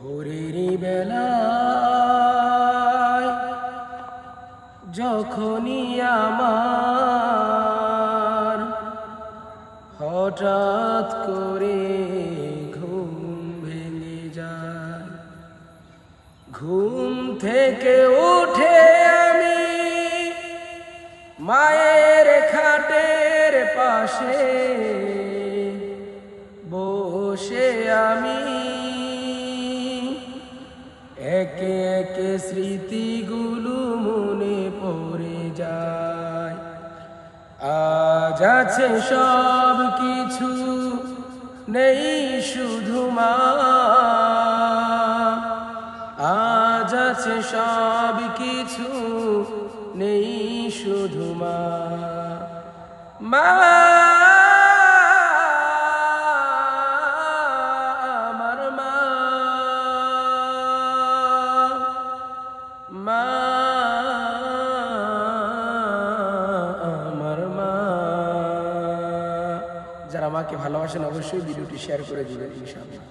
ভোরের বেলায় যখনই আমার হঠাৎ করে ঘুম ভেঙে যায়, ঘুম থেকে উঠে আমি মায়ের খাটের পাশে বসে আমি একে একে স্মৃতিগুলো মনে পড়ে যায়। আজ আছে সব কিছু, নেই শুধু মা। আজ আছে সব কিছু, নেই শুধু মা। মা আমার মা, মা আমার মা। যারা মাকে ভালোবাসেন অবশ্যই ভিডিওটি শেয়ার করে দিবেন ইনশাআল্লাহ।